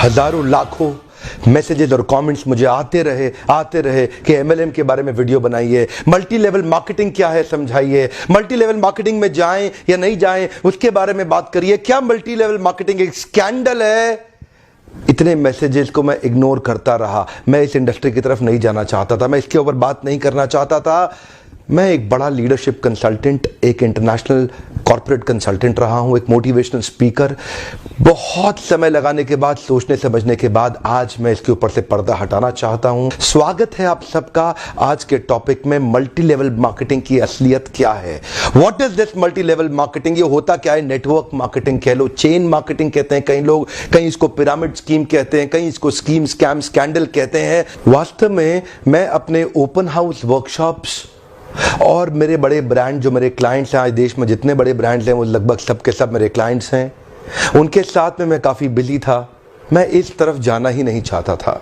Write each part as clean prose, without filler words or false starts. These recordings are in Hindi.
हजारों लाखों मैसेजेस और कमेंट्स मुझे आते रहे कि एमएलएम के बारे में वीडियो बनाइए, मल्टी लेवल मार्केटिंग क्या है समझाइए, मल्टी लेवल मार्केटिंग में जाएं या नहीं जाएं उसके बारे में बात करिए, क्या मल्टी लेवल मार्केटिंग एक स्कैंडल है। इतने मैसेजेस को मैं इग्नोर करता रहा। मैं इस इंडस्ट्री की तरफ नहीं जाना चाहता था, मैं इसके ऊपर बात नहीं करना चाहता था। मैं एक बड़ा लीडरशिप कंसल्टेंट, एक इंटरनेशनल कॉर्पोरेट कंसल्टेंट रहा हूं, एक मोटिवेशनल स्पीकर। बहुत समय लगाने के बाद, सोचने समझने के बाद आज मैं इसके ऊपर से पर्दा हटाना चाहता हूं। स्वागत है आप सबका आज के टॉपिक में, मल्टी लेवल मार्केटिंग की असलियत क्या है। What is this multi level marketing? ये होता क्या है? नेटवर्क मार्केटिंग कह लो, चेन मार्केटिंग कहते हैं कई लोग, कहीं इसको पिरामिड स्कीम कहते हैं, कहीं इसको स्कीम स्कैम स्कैंडल कहते हैं। वास्तव में मैं अपने ओपन हाउस वर्कशॉप्स और मेरे बड़े ब्रांड जो मेरे क्लाइंट्स हैं, आज देश में जितने बड़े ब्रांड्स हैं वो लगभग सब के सब मेरे क्लाइंट्स हैं, उनके साथ में मैं काफ़ी बिजी था। मैं इस तरफ जाना ही नहीं चाहता था।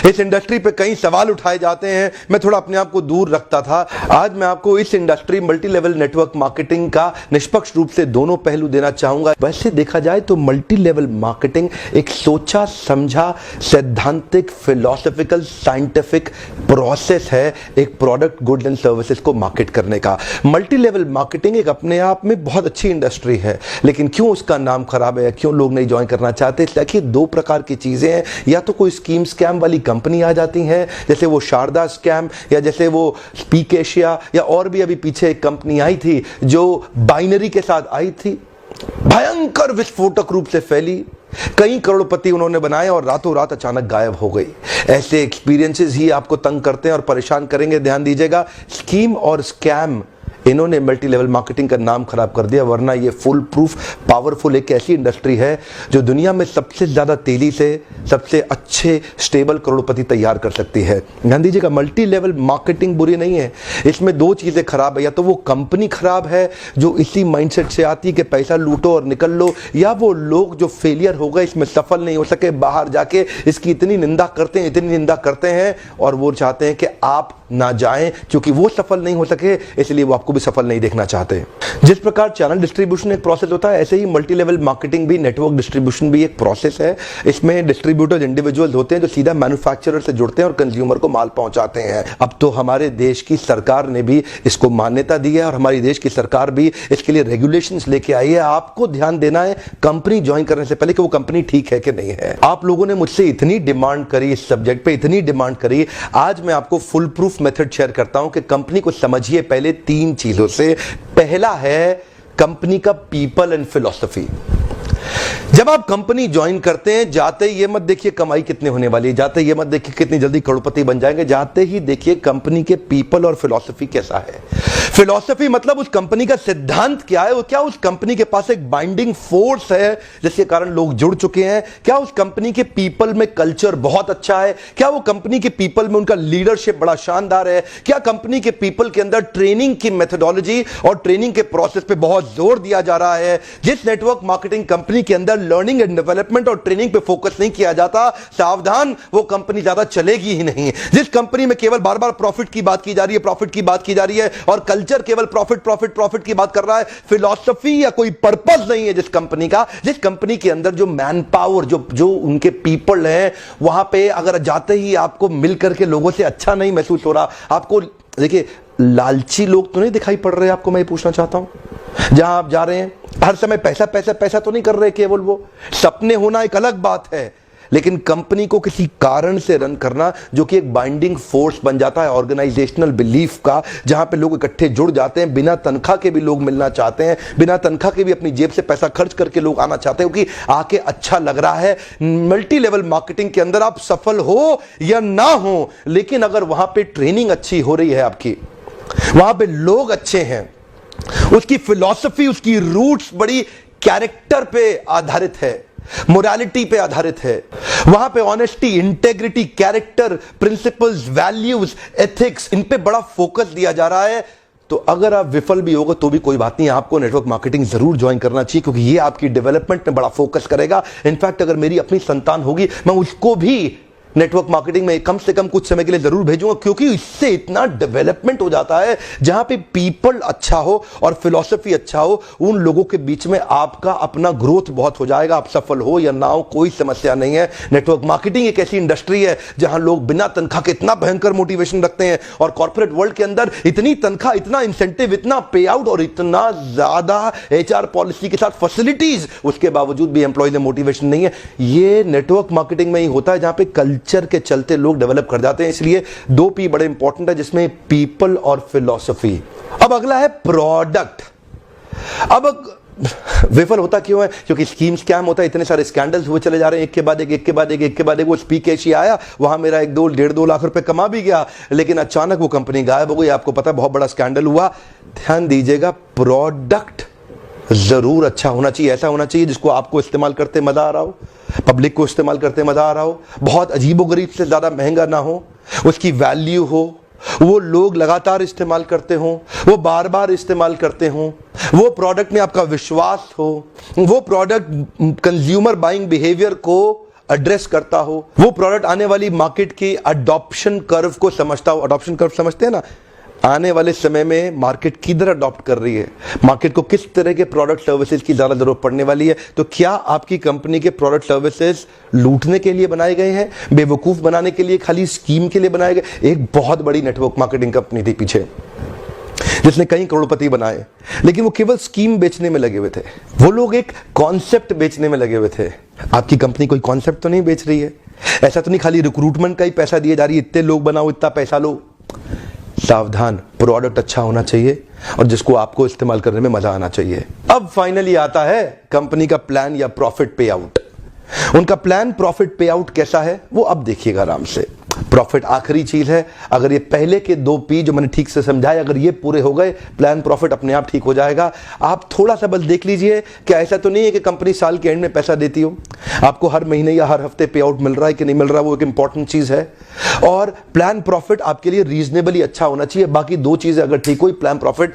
इस इंडस्ट्री पे कई सवाल उठाए जाते हैं, मैं थोड़ा अपने आप को दूर रखता था। आज मैं आपको इस industry multi level network marketing का निष्पक्ष रूप से दोनों पहलू देना चाहूंगा। वैसे देखा जाए तो मल्टी लेवल मार्केटिंग एक सोचा समझा सैद्धांतिक फिलोसॉफिकल साइंटिफिक प्रोसेस है एक प्रोडक्ट गुड एंड सर्विसेज को मार्केट करने का। मल्टी लेवल मार्केटिंग एक अपने आप में बहुत अच्छी इंडस्ट्री है, लेकिन क्यों उसका नाम खराब है, क्यों लोग नहीं ज्वाइन करना चाहते? देखिए, दो प्रकार की चीजें हैं। या तो कोई स्कीम स्कैम वाली कंपनी आ जाती है, जैसे वो शारदा स्कैम, या जैसे वो स्पीक एशिया, या और भी अभी पीछे एक कंपनी आई थी जो बाइनरी के साथ आई थी, भयंकर विस्फोटक रूप से फैली, कई करोड़पति उन्होंने बनाए और रातों रात अचानक गायब हो गई। ऐसे एक्सपीरियंसेस ही आपको तंग करते हैं और परेशान करेंगे। ध्यान दीजिएगा, स्कीम और स्कैम इन्होंने मल्टी लेवल मार्केटिंग का नाम खराब कर दिया, वरना ये फुल प्रूफ पावरफुल एक ऐसी इंडस्ट्री है जो दुनिया में सबसे ज्यादा तेजी से सबसे अच्छे स्टेबल करोड़पति तैयार कर सकती है। ध्यान दीजिएगा, मल्टी लेवल मार्केटिंग बुरी नहीं है, इसमें दो चीजें खराब है। या तो वो कंपनी खराब है जो इसी माइंडसेट से आती है कि पैसा लूटो और निकल लो, या वो लोग जो फेलियर हो गए, इसमें सफल नहीं हो सके, बाहर जाके इसकी इतनी निंदा करते हैं और वो चाहते हैं कि आप ना जाएं, क्योंकि वो सफल नहीं हो सके इसलिए वो आपको भी सफल नहीं देखना चाहते। जिस प्रकार चैनल डिस्ट्रीब्यूशन एक प्रोसेस होता है, ऐसे ही मल्टी लेवल मार्केटिंग भी, नेटवर्क डिस्ट्रीब्यूशन भी एक प्रोसेस है। इसमें डिस्ट्रीब्यूटर्स इंडिविजुअल्स होते हैं जो सीधा मैन्युफैक्चरर से जुड़ते हैं और कंज्यूमर को माल पहुंचाते हैं। अब तो हमारे देश की सरकार ने भी इसको मान्यता दी है और हमारी देश की सरकार भी इसके लिए रेगुलेशंस लेके आई है। आपको ध्यान देना है कंपनी ज्वाइन करने से पहले कि वो कंपनी ठीक है कि नहीं है। आप लोगों ने मुझसे इतनी डिमांड करी इस सब्जेक्ट पे, इतनी डिमांड करी, आज मैं आपको फुल प्रूफ मेथड शेयर करता हूं कि कंपनी को समझिए पहले तीन चीजों से। पहला है कंपनी का पीपल एंड फिलॉसफी। जब आप कंपनी ज्वाइन करते हैं, जाते ही ये मत देखिए कमाई कितनी होने वाली है, जाते ही ये मत देखिए कितनी जल्दी करोड़पति बन जाएंगे, जाते ही देखिए कंपनी के पीपल और फिलॉसफी कैसा है। फिलॉसफी मतलब उस कंपनी का सिद्धांत क्या है, वो क्या उस कंपनी के पास एक बाइंडिंग फोर्स है जिसके कारण लोग जुड़ चुके हैं, क्या उस कंपनी के पीपल में कल्चर बहुत अच्छा है, क्या वो कंपनी के पीपल में उनका लीडरशिप बड़ा शानदार है, क्या कंपनी के पीपल के अंदर ट्रेनिंग की मेथोडोलॉजी और ट्रेनिंग के प्रोसेस पे बहुत जोर दिया जा रहा है। जिस नेटवर्क मार्केटिंग कंपनी के अंदर लर्निंग एंड डेवलपमेंट और ट्रेनिंग पे फोकस नहीं किया जाता, सावधान, वो कंपनी ज्यादा चलेगी ही नहीं। जिस कंपनी में केवल बार बार प्रॉफिट की बात की जा रही है, प्रॉफिट की बात की जा रही है और कल्चर केवल प्रॉफिट की बात कर रहा है, फिलॉसफी या कोई पर्पस नहीं है जिस कंपनी का, जिस कंपनी के अंदर जो मैन पावर, जो उनके पीपल हैं, वहां पे अगर जाते ही आपको मिलकर के लोगों से अच्छा नहीं महसूस हो रहा, आपको देखिए लालची लोग तो नहीं दिखाई पड़ रहे आपको, मैं पूछना चाहता हूं जहां आप जा रहे हैं हर समय पैसा पैसा पैसा तो नहीं कर रहे केवल, वो सपने होना एक अलग बात है, लेकिन कंपनी को किसी कारण से रन करना जो कि एक बाइंडिंग फोर्स बन जाता है ऑर्गेनाइजेशनल बिलीफ का, जहां पे लोग इकट्ठे जुड़ जाते हैं, बिना तनख्वाह के भी लोग मिलना चाहते हैं, बिना तनख्वाह के भी अपनी जेब से पैसा खर्च करके लोग आना चाहते हैं क्योंकि आके अच्छा लग रहा है। मल्टी लेवल मार्केटिंग के अंदर आप सफल हो या ना हो, लेकिन अगर वहां पे ट्रेनिंग अच्छी हो रही है आपकी, वहां पे लोग अच्छे हैं, उसकी फिलॉसफी, उसकी रूट्स बड़ी कैरेक्टर पे आधारित है, मोरालिटी पे आधारित है, वहां पे honesty, integrity, character, principles, values, ethics, इन पे बड़ा फोकस दिया जा रहा है, तो अगर आप विफल भी होगा तो भी कोई बात नहीं, आपको नेटवर्क मार्केटिंग जरूर ज्वाइन करना चाहिए क्योंकि ये आपकी डेवलपमेंट में बड़ा फोकस करेगा। इनफैक्ट अगर मेरी अपनी संतान होगी, मैं उसको भी नेटवर्क मार्केटिंग में कम से कम कुछ समय के लिए जरूर भेजूंगा, क्योंकि इससे इतना डेवलपमेंट हो जाता है। जहां पे पीपल अच्छा हो और फिलॉसफी अच्छा हो, उन लोगों के बीच में आपका अपना ग्रोथ बहुत हो जाएगा। आप सफल हो या ना हो, कोई समस्या नहीं है। नेटवर्क मार्केटिंग एक ऐसी इंडस्ट्री है जहां लोग बिना तनख्वाह के इतना भयंकर मोटिवेशन रखते हैं, और कॉर्पोरेट वर्ल्ड के अंदर इतनी तनख्वाह, इतना इंसेंटिव, इतना पे आउट और इतना ज्यादा एचआर पॉलिसी के साथ फैसिलिटीज, उसके बावजूद भी एम्प्लॉय में मोटिवेशन नहीं है। ये नेटवर्क मार्केटिंग में ही होता है, जहां पे कल्चर के चलते लोग डेवलप कर जाते हैं। इसलिए 2 P बड़े इंपॉर्टेंट है, जिसमें पीपल और फिलॉसफी। अब अगला है प्रोडक्ट। अब विफल होता क्यों है? क्योंकि स्कीम स्कैम होता है, इतने सारे स्कैंडल्स हुए चले जा रहे हैं, एक के बाद एक, एक के बाद एक, एक के बाद एक। वो स्पीक एशिया आया, वहां मेरा 1-2 लाख रुपए कमा भी गया, लेकिन अचानक वो कंपनी गायब हो गई। आपको पता है, बहुत बड़ा स्कैंडल हुआ। ध्यान दीजिएगा, प्रोडक्ट जरूर अच्छा होना चाहिए। ऐसा होना चाहिए जिसको आपको इस्तेमाल करते मजा आ रहा हो, पब्लिक को इस्तेमाल करते मजा आ रहा हो, बहुत अजीबोगरीब से ज्यादा महंगा ना हो, उसकी वैल्यू हो, वो लोग लगातार इस्तेमाल करते हो, वो बार बार इस्तेमाल करते हो, वो प्रोडक्ट में आपका विश्वास हो, वो प्रोडक्ट कंज्यूमर बाइंग बिहेवियर को एड्रेस करता हो, वो प्रोडक्ट आने वाली मार्केट की अडॉप्शन कर्व को समझता हो। अडॉप्शन कर्व समझते हैं ना? आने वाले समय में मार्केट किधर अडॉप्ट कर रही है, मार्केट को किस तरह के प्रोडक्ट सर्विसेज की ज्यादा जरूरत पड़ने वाली है। तो क्या आपकी कंपनी के प्रोडक्ट सर्विसेज लूटने के लिए बनाए गए हैं, बेवकूफ बनाने के लिए, खाली स्कीम के लिए बनाए गए? एक बहुत बड़ी नेटवर्क मार्केटिंग कंपनी थी पीछे, जिसने कई करोड़पति बनाए, लेकिन वो केवल स्कीम बेचने में लगे हुए थे। वो लोग एक कॉन्सेप्ट बेचने में लगे हुए थे। आपकी कंपनी कोई कॉन्सेप्ट तो नहीं बेच रही है, ऐसा तो नहीं खाली रिक्रूटमेंट का ही पैसा दिए जा रही है, इतने लोग बनाओ, इतना पैसा लो। सावधान, प्रोडक्ट अच्छा होना चाहिए और जिसको आपको इस्तेमाल करने में मजा आना चाहिए। अब फाइनली आता है कंपनी का प्लान या प्रॉफिट पे आउट। उनका प्लान प्रॉफिट पे आउट कैसा है वो अब देखिएगा आराम से। प्रॉफिट आखिरी चीज है। अगर ये पहले के 2 P जो मैंने ठीक से समझाए, अगर ये पूरे हो गए, प्लान प्रॉफिट अपने आप ठीक हो जाएगा। आप थोड़ा सा बस देख लीजिए, क्या ऐसा तो नहीं है कि कंपनी साल के एंड में पैसा देती हो, आपको हर महीने या हर हफ्ते पे आउट मिल रहा है कि नहीं मिल रहा, वो एक इंपॉर्टेंट चीज है। और प्लान प्रॉफिट आपके लिए रीजनेबली अच्छा होना चाहिए। बाकी 2 चीजें अगर ठीक हुई, प्लान प्रॉफिट,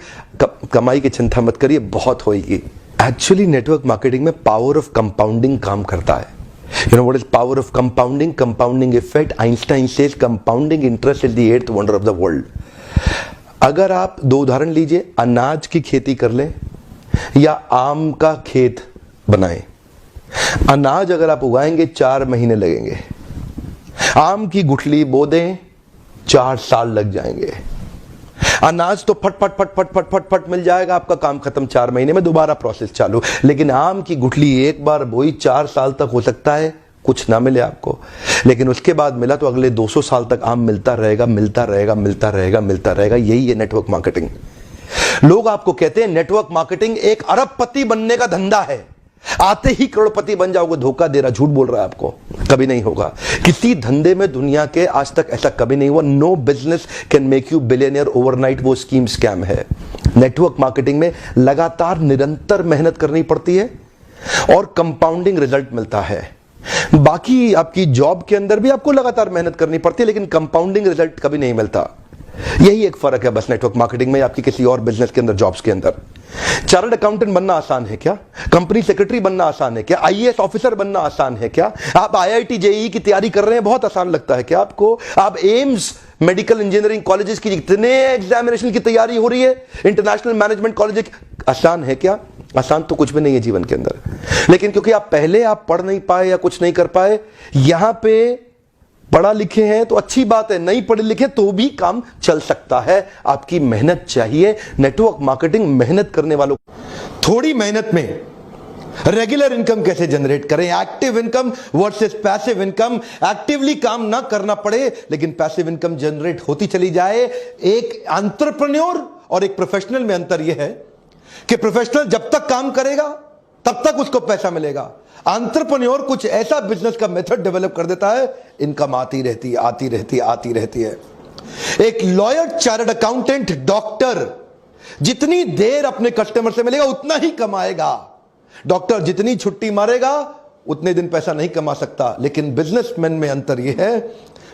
कमाई की चिंता मत करिए, बहुत होगी। एक्चुअली नेटवर्क मार्केटिंग में पावर ऑफ कंपाउंडिंग काम करता है। You know what is power of compounding? Compounding effect. Einstein says compounding interest is the 8th wonder of the world. अगर आप 2 उदाहरण लीजिए, अनाज की खेती कर लें या आम का खेत बनाएं। अनाज अगर आप उगाएंगे 4 महीने लगेंगे, आम की गुठली बो दें 4 साल लग जाएंगे। अनाज तो फट फट फट फट फट फट फट मिल जाएगा, आपका काम खत्म, 4 महीने में दोबारा प्रोसेस चालू। लेकिन आम की गुठली एक बार बोई, 4 साल तक हो सकता है कुछ ना मिले आपको, लेकिन उसके बाद मिला तो अगले 200 साल तक आम मिलता रहेगा, मिलता रहेगा, मिलता रहेगा, मिलता रहेगा। यही है नेटवर्क मार्केटिंग। लोग आपको कहते हैं नेटवर्क मार्केटिंग एक अरबपति बनने का धंधा है, आते ही करोड़पति बन जाओगे। धोखा दे रहा, झूठ बोल रहा है आपको, कभी नहीं होगा। किसी धंधे में दुनिया के आज तक ऐसा कभी नहीं हुआ। No business can make you billionaire overnight, वो स्कीम स्कैम है। नेटवर्क मार्केटिंग में लगातार निरंतर मेहनत करनी पड़ती है और कंपाउंडिंग रिजल्ट मिलता है। बाकी आपकी जॉब के अंदर भी आपको लगातार मेहनत करनी पड़ती है, लेकिन कंपाउंडिंग रिजल्ट कभी नहीं मिलता। यही एक फर्क है बस नेटवर्क मार्केटिंग में, आपकी किसी और बिजनेस के अंदर, जॉब्स के अंदर। चार्टर्ड अकाउंटेंट बनना आसान है क्या? कंपनी सेक्रेटरी बनना आसान है क्या? आईएएस ऑफिसर बनना आसान है क्या? आप आईआईटी जेईई की तैयारी कर रहे हैं, बहुत आसान लगता है क्या आपको? आप एम्स मेडिकल इंजीनियरिंग कॉलेजेस की जितने एग्जामिनेशन की तैयारी हो रही है, इंटरनेशनल मैनेजमेंट कॉलेज, आसान है क्या? आसान तो कुछ भी नहीं है जीवन के अंदर। लेकिन क्योंकि आप पहले पढ़ नहीं पाए या कुछ नहीं कर पाए, यहां पे पढ़ा लिखे हैं तो अच्छी बात है, नहीं पढ़े लिखे तो भी काम चल सकता है। आपकी मेहनत चाहिए। नेटवर्क मार्केटिंग मेहनत करने वालों, थोड़ी मेहनत में रेगुलर इनकम कैसे जनरेट करें, active income versus passive income. Actively काम ना करना पड़े लेकिन पैसिव इनकम जनरेट होती चली जाए। एक एंटरप्रेन्योर और एक प्रोफेशनल में अंतर यह है कि प्रोफेशनल जब तक काम करेगा तब तक उसको पैसा मिलेगा। एंटरप्रेन्योर कुछ ऐसा बिजनेस का मेथड डेवलप कर देता है, इनकम आती रहती है, आती रहती है, आती रहती है। एक लॉयर, चार्टर्ड अकाउंटेंट, डॉक्टर जितनी देर अपने कस्टमर से मिलेगा उतना ही कमाएगा। डॉक्टर जितनी छुट्टी मारेगा उतने दिन पैसा नहीं कमा सकता। लेकिन बिजनेसमैन में अंतर यह है,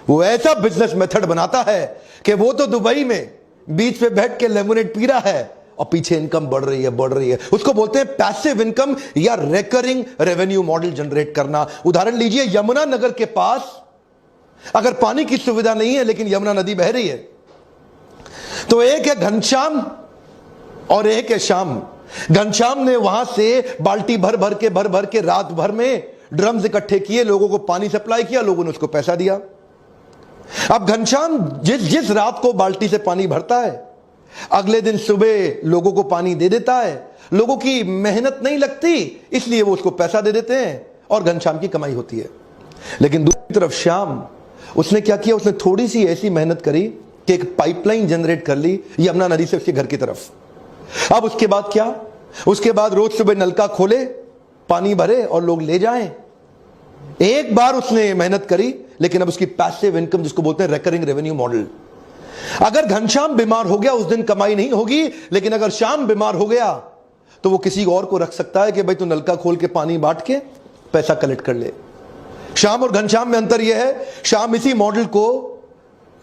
वो ऐसा बिजनेस मेथड बनाता है कि वो तो दुबई में बीच पे बैठ के लेमोनेड पी रहा है और पीछे इनकम बढ़ रही है, बढ़ रही है। उसको बोलते हैं पैसिव इनकम या रिकरिंग रेवेन्यू मॉडल जनरेट करना। उदाहरण लीजिए, यमुना नगर के पास अगर पानी की सुविधा नहीं है लेकिन यमुना नदी बह रही है, तो एक है घनश्याम और एक है श्याम। घनश्याम ने वहां से बाल्टी भर भर के रात भर में ड्रम्स इकट्ठे किए, लोगों को पानी सप्लाई किया, लोगों ने उसको पैसा दिया। अब घनश्याम जिस रात को बाल्टी से पानी भरता है, अगले दिन सुबह लोगों को पानी दे देता है। लोगों की मेहनत नहीं लगती, इसलिए वो उसको पैसा दे देते हैं और घनश्याम की कमाई होती है। लेकिन दूसरी तरफ श्याम, उसने क्या किया, उसने थोड़ी सी ऐसी मेहनत करी कि एक पाइपलाइन जनरेट कर ली यमुना नदी से उसके घर की तरफ। अब उसके बाद क्या, उसके बाद रोज सुबह नलका खोले, पानी भरे और लोग ले जाएं। एक बार उसने मेहनत करी, लेकिन अब उसकी पैसिव इनकम, जिसको बोलते हैं रिकरिंग रेवेन्यू मॉडल। अगर घनश्याम बीमार हो गया उस दिन कमाई नहीं होगी, लेकिन अगर श्याम बीमार हो गया तो वो किसी और को रख सकता है कि भाई तू नलका खोल के पानी बांट के पैसा कलेक्ट कर ले। श्याम और घनश्याम में अंतर यह है, श्याम इसी मॉडल को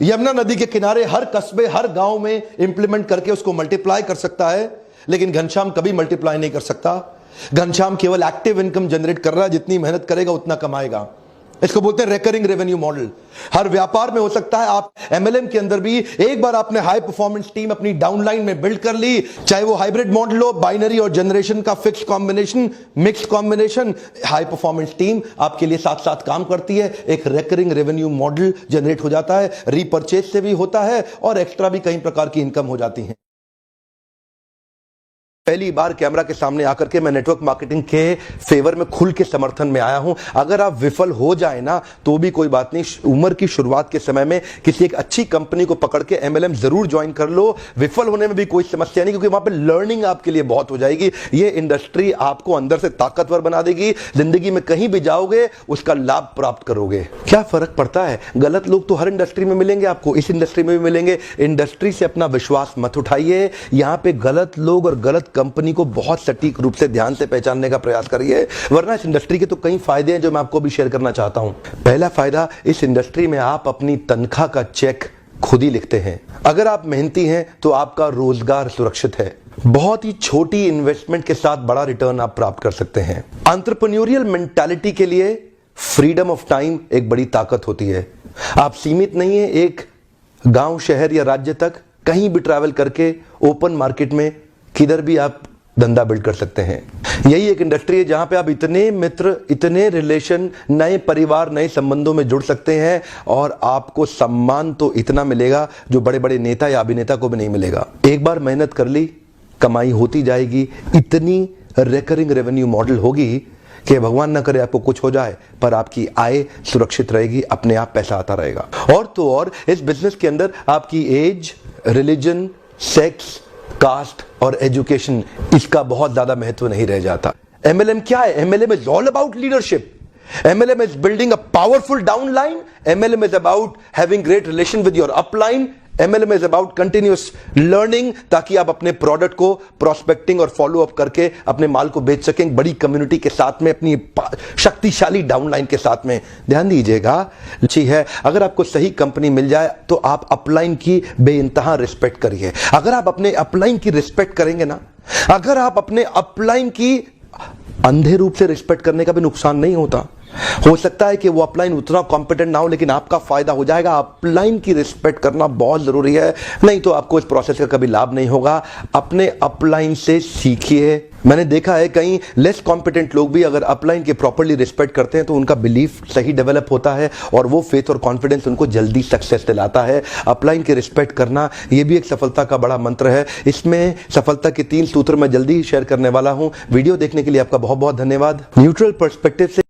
यमुना नदी के किनारे हर कस्बे, हर गांव में इंप्लीमेंट करके उसको मल्टीप्लाई कर सकता है, लेकिन घनश्याम कभी मल्टीप्लाई नहीं कर सकता। घनश्याम केवल एक्टिव इनकम जनरेट कर रहा है, जितनी मेहनत करेगा उतना कमाएगा। इसको बोलते हैं रिकरिंग रेवेन्यू मॉडल। हर व्यापार में हो सकता है। आप एमएलएम के अंदर भी एक बार आपने हाई परफॉर्मेंस टीम अपनी डाउनलाइन में बिल्ड कर ली, चाहे वो हाइब्रिड मॉडल हो, बाइनरी और जनरेशन का fix combination, mix combination, high performance team आपके लिए साथ साथ काम करती है। एक रिकरिंग रेवेन्यू मॉडल जनरेट हो जाता है, रीपर्चेज से भी होता है और एक्स्ट्रा भी कई प्रकार की इनकम हो जाती है। पहली बार कैमरा के सामने आकर के मैं नेटवर्क मार्केटिंग के फेवर में खुल के समर्थन में आया हूं। अगर आप विफल हो जाए ना तो भी कोई बात नहीं, उम्र की शुरुआत के समय में किसी एक अच्छी कंपनी को पकड़ के एमएलएम जरूर ज्वाइन कर लो। विफल होने में भी कोई समस्या नहीं, क्योंकि वहां पे लर्निंग आपके लिए बहुत हो जाएगी। ये इंडस्ट्री आपको अंदर से ताकतवर बना देगी। जिंदगी में कहीं भी जाओगे उसका लाभ प्राप्त करोगे। क्या फर्क पड़ता है, गलत लोग तो हर इंडस्ट्री में मिलेंगे, आपको इस इंडस्ट्री में भी मिलेंगे। इंडस्ट्री से अपना विश्वास मत उठाइए। यहां पे गलत लोग और गलत कंपनी को बहुत सटीक रूप से ध्यान से पहचानने का प्रयास करिए, वरना इस इंडस्ट्री के तो कई फायदे हैं जो मैं आपको भी शेयर करना चाहता हूं। पहला फायदा, इस इंडस्ट्री में आप अपनी तनख्वाह का चेक खुद ही लिखते हैं। अगर आप मेहनती हैं तो आपका रोजगार सुरक्षित है। बहुत ही छोटी इन्वेस्टमेंट के साथ बड़ा रिटर्न आप प्राप्त कर सकते हैं। एंटरप्रेन्योरियल मेंटालिटी के लिए फ्रीडम ऑफ टाइम एक बड़ी ताकत होती है। आप सीमित नहीं है एक गांव, शहर या राज्य तक, कहीं भी ट्रैवल करके ओपन मार्केट में किधर भी आप धंधा बिल्ड कर सकते हैं। यही एक इंडस्ट्री है जहां पे आप इतने मित्र, इतने रिलेशन, नए परिवार, नए संबंधों में जुड़ सकते हैं और आपको सम्मान तो इतना मिलेगा जो बड़े बड़े नेता या अभिनेता को भी नहीं मिलेगा। एक बार मेहनत कर ली, कमाई होती जाएगी। इतनी रिकरिंग रेवेन्यू मॉडल होगी कि भगवान ना करे आपको कुछ हो जाए, पर आपकी आय सुरक्षित रहेगी, अपने आप पैसा आता रहेगा। और तो और इस बिजनेस के अंदर आपकी एज, रिलीजन, सेक्स, कास्ट और एजुकेशन, इसका बहुत ज्यादा महत्व नहीं रह जाता। एमएलएम क्या है? MLM is all about leadership. MLM is building a powerful downline. MLM is about having great relation with your upline. MLM is about continuous learning, ताकि आप अपने प्रोडक्ट को प्रोस्पेक्टिंग और फॉलो अप करके अपने माल को बेच सकें बड़ी कम्युनिटी के साथ में, अपनी शक्तिशाली डाउनलाइन के साथ में। ध्यान दीजिएगा, अच्छी है, अगर आपको सही कंपनी मिल जाए तो आप अपलाइन की बेइंतहा रिस्पेक्ट करिए। अगर आप अपने अपलाइन की रिस्पेक्ट करेंगे ना, अगर आप अपने अपलाइन की अंधे रूप से रिस्पेक्ट करने का भी नुकसान नहीं होता। हो सकता है कि वो अपलाइन उतना कॉम्पिटेंट ना हो, लेकिन आपका फायदा हो जाएगा। अपलाइन की रिस्पेक्ट करना बहुत जरूरी है, नहीं तो आपको इस प्रोसेस का कभी लाभ नहीं होगा। अपने अपलाइन से सीखिए। मैंने देखा है कई लेस कॉम्पिटेंट लोग भी अगर अपलाइन की प्रॉपर्ली रिस्पेक्ट करते हैं तो उनका बिलीफ सही डेवलप होता है और वो फेथ और कॉन्फिडेंस उनको जल्दी सक्सेस दिलाता है। अपलाइन की रिस्पेक्ट करना ये भी एक सफलता का बड़ा मंत्र है। इसमें सफलता के 3 सूत्र मैं जल्दी ही शेयर करने वाला हूं। वीडियो देखने के लिए आपका बहुत बहुत धन्यवाद। न्यूट्रल पर्सपेक्टिव से